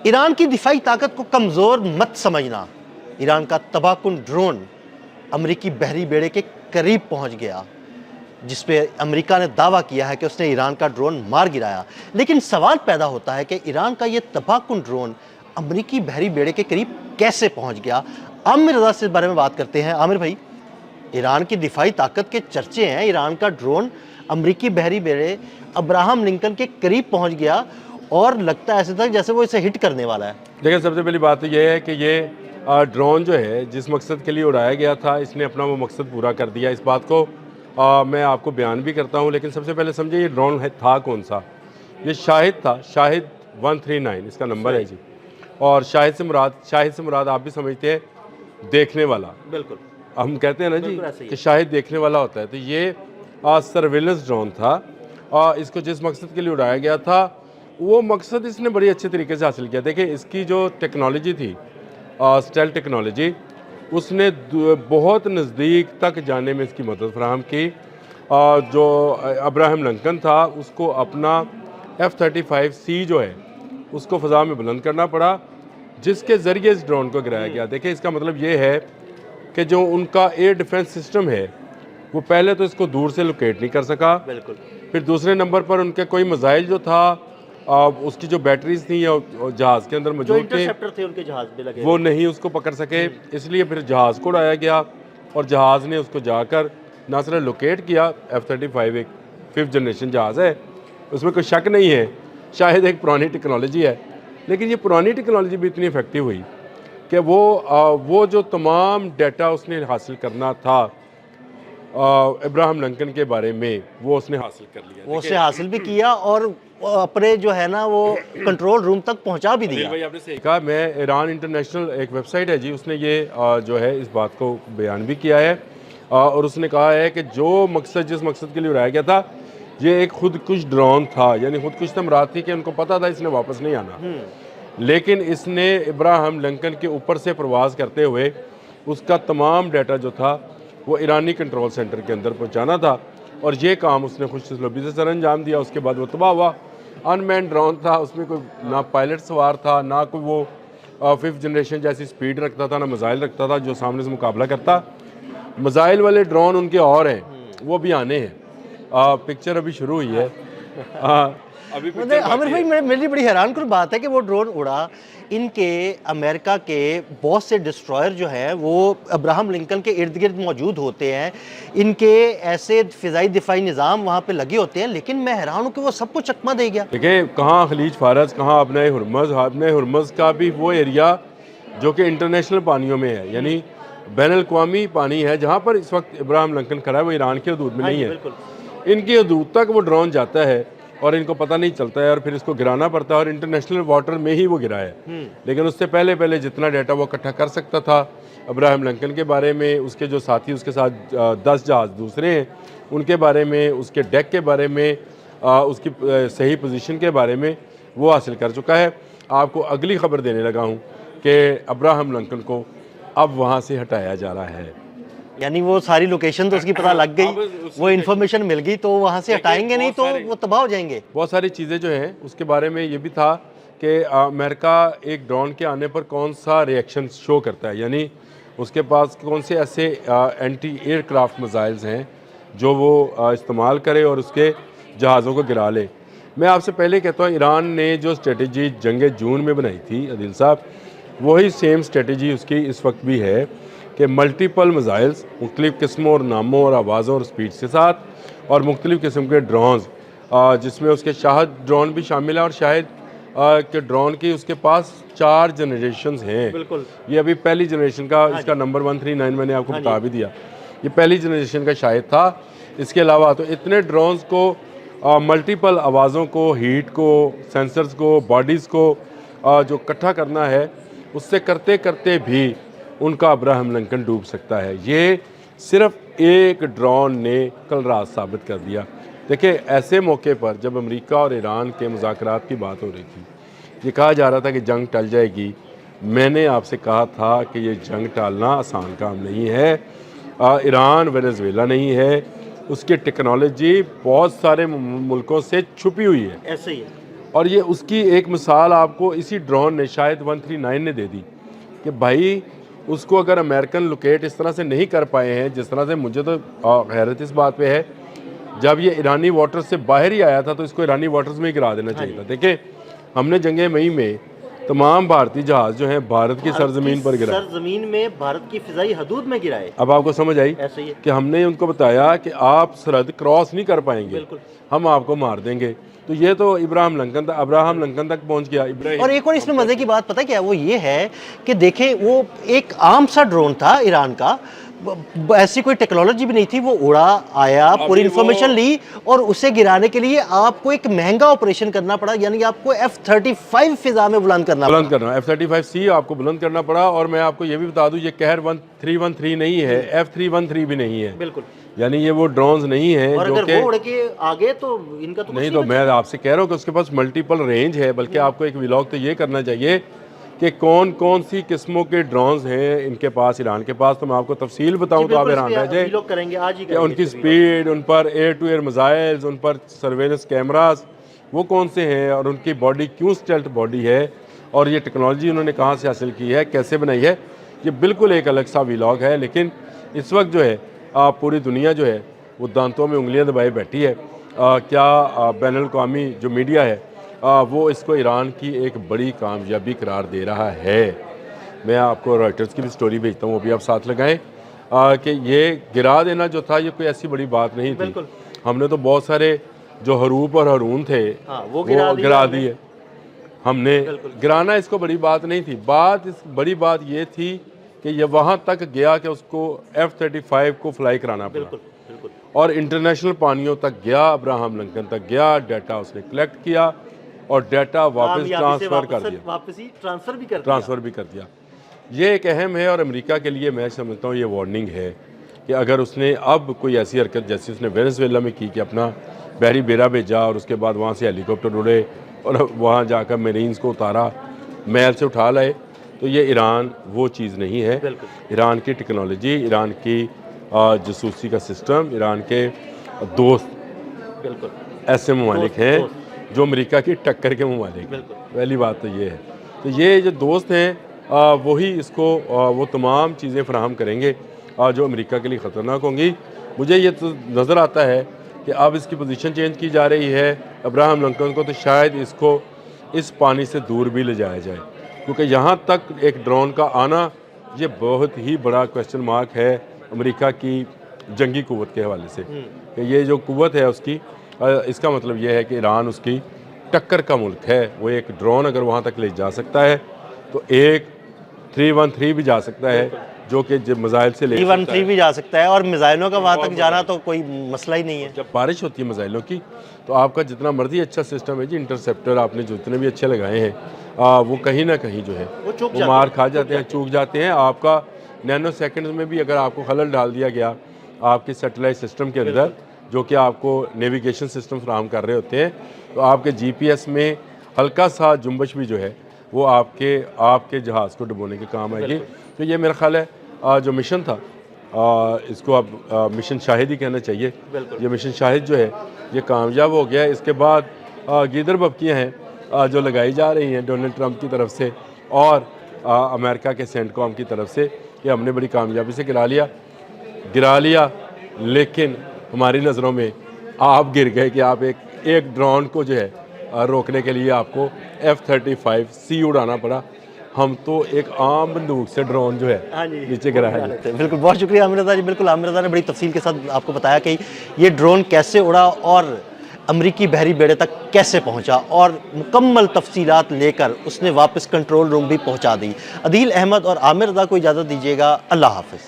ایران کی دفاعی طاقت کو کمزور مت سمجھنا. ایران کا تباہ کن ڈرون امریکی بحری بیڑے کے قریب پہنچ گیا، جس پہ امریکہ نے دعویٰ کیا ہے کہ اس نے ایران کا ڈرون مار گرایا. لیکن سوال پیدا ہوتا ہے کہ ایران کا یہ تباہ کن ڈرون امریکی بحری بیڑے کے قریب کیسے پہنچ گیا؟ عامر رضا سے اس بارے میں بات کرتے ہیں. عامر بھائی، ایران کی دفاعی طاقت کے چرچے ہیں، ایران کا ڈرون امریکی بحری بیڑے ابراہم لنکن کے قریب پہنچ گیا اور لگتا ہے ایسے تک جیسے وہ اسے ہٹ کرنے والا ہے. دیکھیں، سب سے پہلی بات تو یہ ہے کہ یہ ڈرون جو ہے جس مقصد کے لیے اڑایا گیا تھا، اس نے اپنا وہ مقصد پورا کر دیا. اس بات کو میں آپ کو بیان بھی کرتا ہوں، لیکن سب سے پہلے سمجھے یہ ڈرون تھا کون سا. یہ شاہد تھا، شاہد 139 اس کا نمبر ہے جی. اور شاہد سے مراد آپ بھی سمجھتے ہیں دیکھنے والا. بالکل، ہم کہتے ہیں نا جی کہ شاہد دیکھنے والا ہوتا ہے. تو یہ سرویلنس ڈرون تھا. اس کو جس مقصد کے لیے اڑایا گیا تھا وہ مقصد اس نے بڑی اچھے طریقے سے حاصل کیا. دیکھیں، اس کی جو ٹیکنالوجی تھی، اسٹیل ٹیکنالوجی، اس نے بہت نزدیک تک جانے میں اس کی مدد فراہم کی. جو ابراہم لنکن تھا اس کو اپنا F-35C جو ہے اس کو فضا میں بلند کرنا پڑا، جس کے ذریعے اس ڈرون کو گرایا گیا. دیکھیں، اس کا مطلب یہ ہے کہ جو ان کا ایئر ڈیفنس سسٹم ہے وہ پہلے تو اس کو دور سے لوکیٹ نہیں کر سکا. بالکل. پھر دوسرے نمبر پر ان کے کوئی میزائل جو تھا، اس کی جو بیٹریز تھیں یا جہاز کے اندر موجود تھے، ان کے جہاز پہ لگے وہ نہیں اس کو پکڑ سکے. اس لیے پھر جہاز کو اڑایا گیا اور جہاز نے اس کو جا کر نہ صرف لوکیٹ کیا. F-35 ایک 5th جنریشن جہاز ہے، اس میں کوئی شک نہیں ہے. شاید ایک پرانی ٹیکنالوجی ہے، لیکن یہ پرانی ٹیکنالوجی بھی اتنی افیکٹو ہوئی کہ وہ جو تمام ڈیٹا اس نے حاصل کرنا تھا ابراہم لنکن کے بارے میں، وہ اس نے حاصل کر لیا. وہ اسے حاصل بھی کیا اور اپنے جو ہے نا وہ کنٹرول روم تک پہنچا بھی دیا. بھائی، آپ نے صحیح کہا. میں ایران انٹرنیشنل ایک ویب سائٹ ہے جی، اس نے یہ جو ہے اس بات کو بیان بھی کیا ہے اور اس نے کہا ہے کہ جس مقصد کے لیے اڑایا گیا تھا یہ ایک خودکش ڈرون تھا. یعنی خودکش سے مراد تھی کہ ان کو پتا تھا اس نے واپس نہیں آنا، لیکن اس نے ابراہم لنکن کے اوپر سے پرواز کرتے ہوئے اس کا تمام ڈیٹا جو تھا وہ ایرانی کنٹرول سینٹر کے اندر پہنچانا تھا. اور یہ کام اس نے خوش اسلوبی سے سر انجام دیا. اس کے بعد وہ تباہ ہوا. ان مین ڈرون تھا، اس میں کوئی نہ پائلٹ سوار تھا، نہ کوئی وہ 5th جنریشن جیسی سپیڈ رکھتا تھا، نہ میزائل رکھتا تھا جو سامنے سے مقابلہ کرتا. میزائل والے ڈرون ان کے اور ہیں، وہ بھی آنے ہیں. پکچر ابھی شروع ہوئی ہے. عامر بھائی، میری بڑی حیران کن بات ہے کہ وہ ڈرون اڑا، ان کے امریکہ کے بہت سے ڈسٹرائر جو ہیں وہ ابراہم لنکن کے ارد گرد موجود ہوتے ہیں، ان کے ایسے فضائی دفاعی نظام وہاں پہ لگے ہوتے ہیں، لیکن میں حیران ہوں کہ وہ سب کو چکمہ دے گیا. دیکھیں، کہاں خلیج فارس، کہاں ابن ہرمز کا بھی وہ ایریا جو کہ انٹرنیشنل پانیوں میں ہے، یعنی بین الاقوامی پانی ہے جہاں پر اس وقت ابراہم لنکن کھڑا ہے. وہ ایران کی حدود میں نہیں ہے. ان کی حدود تک وہ ڈرون جاتا ہے اور ان کو پتہ نہیں چلتا ہے اور پھر اس کو گرانا پڑتا ہے. اور انٹرنیشنل واٹر میں ہی وہ گرا ہے. لیکن اس سے پہلے جتنا ڈیٹا وہ اکٹھا کر سکتا تھا ابراہم لنکن کے بارے میں، اس کے جو ساتھی اس کے ساتھ 10 جہاز دوسرے ہیں ان کے بارے میں، اس کے ڈیک کے بارے میں، اس کی صحیح پوزیشن کے بارے میں وہ حاصل کر چکا ہے. آپ کو اگلی خبر دینے لگا ہوں کہ ابراہم لنکن کو اب وہاں سے ہٹایا جا رہا ہے. یعنی وہ ساری لوکیشن تو اس کی پتہ لگ گئی، وہ انفارمیشن مل گئی، تو وہاں سے ہٹائیں گے نہیں تو وہ تباہ ہو جائیں گے. بہت ساری چیزیں جو ہیں اس کے بارے میں یہ بھی تھا کہ امریکہ ایک ڈرون کے آنے پر کون سا ریئیکشن شو کرتا ہے. یعنی اس کے پاس کون سے ایسے اینٹی ایئر کرافٹ میزائلز ہیں جو وہ استعمال کرے اور اس کے جہازوں کو گرا لے. میں آپ سے پہلے کہتا ہوں، ایران نے جو اسٹریٹجی جنگ جون میں بنائی تھی عدیل صاحب، وہی سیم اسٹریٹجی اس کی اس وقت بھی ہے کہ ملٹیپل میزائلز مختلف قسموں اور ناموں اور آوازوں اور سپیڈ کے ساتھ، اور مختلف قسم کے ڈرونز جس میں اس کے شاہد ڈرون بھی شامل ہے. اور شاہد کے ڈرون کی اس کے پاس 4 جنریشنز ہیں. بالکل. یہ ابھی پہلی جنریشن کا اس کا نمبر 139 میں نے آپ کو بتا بھی دیا. یہ پہلی جنریشن کا شاہد تھا. اس کے علاوہ تو اتنے ڈرونز کو ملٹیپل آوازوں کو، ہیٹ کو، سینسرز کو، باڈیز کو جو اکٹھا کرنا ہے، اس سے کرتے کرتے بھی ان کا ابراہم لنکن ڈوب سکتا ہے. یہ صرف ایک ڈرون نے کل رات ثابت کر دیا. دیکھیں، ایسے موقع پر جب امریکہ اور ایران کے مذاکرات کی بات ہو رہی تھی، یہ کہا جا رہا تھا کہ جنگ ٹل جائے گی، میں نے آپ سے کہا تھا کہ یہ جنگ ٹالنا آسان کام نہیں ہے. ایران وینزویلا نہیں ہے، اس کی ٹیکنالوجی بہت سارے ملکوں سے چھپی ہوئی ہے. ایسے ہی ہے. اور یہ اس کی ایک مثال آپ کو اسی ڈرون نے شاید 139 نے دے دی کہ بھائی اس کو اگر امریکن لوکیٹ اس طرح سے نہیں کر پائے ہیں جس طرح سے، مجھے تو حیرت اس بات پہ ہے، جب یہ ایرانی واٹر سے باہر ہی آیا تھا تو اس کو ایرانی واٹرز میں ہی گرا دینا چاہیے تھا۔ دیکھیں ہم نے جنگ مئی میں تمام بھارتی جہاز جو ہیں بھارت کی سرزمین پر گرائے، سرزمین میں بھارت کی فضائی حدود میں گرائے۔ اب آپ کو سمجھ آئی ایسے ہی ہے۔ کہ ہم نے ان کو بتایا کہ آپ سرحد کراس نہیں کر پائیں گے، بالکل۔ ہم آپ کو مار دیں گے۔ تو یہ تو ابراہم لنکن تک پہنچ گیا۔ اور ایک اور اس میں مزے کی بات پتہ کیا ہے، وہ یہ ہے کہ دیکھیں وہ ایک عام سا ڈرون تھا ایران کا، ایسی کوئی ٹیکنالوجی بھی نہیں تھی، وہ اڑا آیا، پوری انفارمیشن لی اور اسے گرانے کے لیے آپ کو ایک مہنگا آپریشن کرنا پڑا، یعنی آپ کو F-35 فضا میں بلند کرنا پڑا۔ F-35C آپ کو بلند کرنا پڑا، اور میں آپ کو یہ بھی بتا دوں یہ قہر 313 نہیں ہے، F-313 بھی نہیں ہے، بالکل، یعنی یہ وہ ڈرونز نہیں ہیں اور جو اگر کہ وہ اڑ کے آگے تو ان کا تو نہیں، تو میں آپ سے کہہ رہا ہوں کہ اس کے پاس ملٹیپل رینج ہے، بلکہ آپ کو ایک ولاگ تو یہ کرنا چاہیے کہ کون کون سی قسموں کے ڈرونز ہیں ان کے پاس، ایران کے پاس۔ تو میں آپ کو تفصیل بتاؤں تو آپ حیران رہ جائیں کریں گے آج ہی کہ ان کی سپیڈ، ان پر ایئر ٹو ایئر میزائلز، ان پر سرویلنس کیمراز وہ کون سے ہیں، اور ان کی باڈی کیوں سٹیلتھ باڈی ہے، اور یہ ٹیکنالوجی انہوں نے کہاں سے حاصل کی ہے، کیسے بنائی ہے۔ یہ بالکل ایک الگ سا ولاگ ہے، لیکن اس وقت جو ہے پوری دنیا جو ہے وہ دانتوں میں انگلیاں دبائے بیٹھی ہے۔ کیا بین الاقوامی جو میڈیا ہے وہ اس کو ایران کی ایک بڑی کامیابی قرار دے رہا ہے۔ میں آپ کو رائٹرز کی بھی سٹوری بھیجتا ہوں، وہ بھی آپ ساتھ لگائیں، کہ یہ گرا دینا جو تھا یہ کوئی ایسی بڑی بات نہیں تھی۔ ہم نے تو بہت سارے جو حروف اور ہارون تھے وہ گرا دیے، ہم نے گرانا اس کو بڑی بات نہیں تھی۔ بڑی بات یہ تھی کہ یہ وہاں تک گیا کہ اس کو F-35 کو فلائی کرانا پڑا، اور انٹرنیشنل پانیوں تک گیا، ابراہم لنکن تک گیا، ڈیٹا اس نے کلیکٹ کیا اور ڈیٹا واپس ٹرانسفر بھی کر دیا۔ یہ ایک اہم ہے، اور امریکہ کے لیے میں سمجھتا ہوں یہ وارننگ ہے کہ اگر اس نے اب کوئی ایسی حرکت جیسی اس نے وینزویلا میں کی کہ اپنا بحری بیڑا بھیجا اور اس کے بعد وہاں سے ہیلی کاپٹر اڑے اور وہاں جا کر میرینز کو اتارا، محل سے اٹھا لائے، تو یہ ایران وہ چیز نہیں ہے۔ ایران کی ٹیکنالوجی، ایران کی جاسوسی کا سسٹم، ایران کے دوست ایسے ممالک ہیں جو امریکہ کی ٹکر کے ممالک ہیں۔ پہلی بات تو یہ ہے، تو یہ جو دوست ہیں وہی اس کو وہ تمام چیزیں فراہم کریں گے جو امریکہ کے لیے خطرناک ہوں گی۔ مجھے یہ تو نظر آتا ہے کہ اب اس کی پوزیشن چینج کی جا رہی ہے ابراہم لنکن کو، تو شاید اس کو اس پانی سے دور بھی لے جایا جائے، کیونکہ یہاں تک ایک ڈرون کا آنا یہ بہت ہی بڑا کویسچن مارک ہے امریکہ کی جنگی قوت کے حوالے سے، کہ یہ جو قوت ہے اس کی، اس کا مطلب یہ ہے کہ ایران اس کی ٹکر کا ملک ہے۔ وہ ایک ڈرون اگر وہاں تک لے جا سکتا ہے تو ایک 313 بھی جا سکتا ہے، جو کہ میزائل سے لے 313 بھی جا سکتا ہے، اور میزائلوں کا وہاں تک جانا تو کوئی مسئلہ ہی نہیں ہے۔ جب بارش ہوتی ہے میزائلوں کی تو آپ کا جتنا مرضی اچھا سسٹم ہے جی، انٹرسیپٹر آپ نے جتنے بھی اچھے لگائے ہیں وہ کہیں نہ کہیں جو ہے وہ مار کھا جاتے ہیں، چوک جاتے ہیں۔ آپ کا نینو سیکنڈز میں بھی اگر آپ کو خلل ڈال دیا گیا آپ کے سیٹلائٹ سسٹم کے اندر، جو کہ آپ کو نیویگیشن سسٹم فراہم کر رہے ہوتے ہیں، تو آپ کے جی پی ایس میں ہلکا سا جنبش بھی جو ہے وہ آپ کے جہاز کو ڈبونے کے کام آئے گی۔ تو یہ میرا خیال ہے جو مشن تھا اس کو اب مشن شاہد ہی کہنا چاہیے۔ یہ مشن شاہد جو ہے یہ کامیاب ہو گیا ہے۔ اس کے بعد گیدر بھبکیاں ہیں جو لگائی جا رہی ہیں ڈونلڈ ٹرمپ کی طرف سے اور امریکہ کے سینٹ کام کی طرف سے کہ ہم نے بڑی کامیابی سے گرا لیا، لیکن ہماری نظروں میں آپ گر گئے کہ آپ ایک ڈرون کو جو ہے روکنے کے لیے آپ کو F-35C اڑانا پڑا۔ ہم تو ایک عام بندوق سے ڈرون جو ہے نیچے گرایا جاتا ہے۔ بالکل، بہت شکریہ عامر رضا جی۔ بالکل عامر رضا نے بڑی تفصیل کے ساتھ آپ کو بتایا کہ یہ ڈرون کیسے اڑا اور امریکی بحری بیڑے تک کیسے پہنچا، اور مکمل تفصیلات لے کر اس نے واپس کنٹرول روم بھی پہنچا دی۔ عدیل احمد اور عامر رضا کو اجازت دیجیے گا، اللہ حافظ۔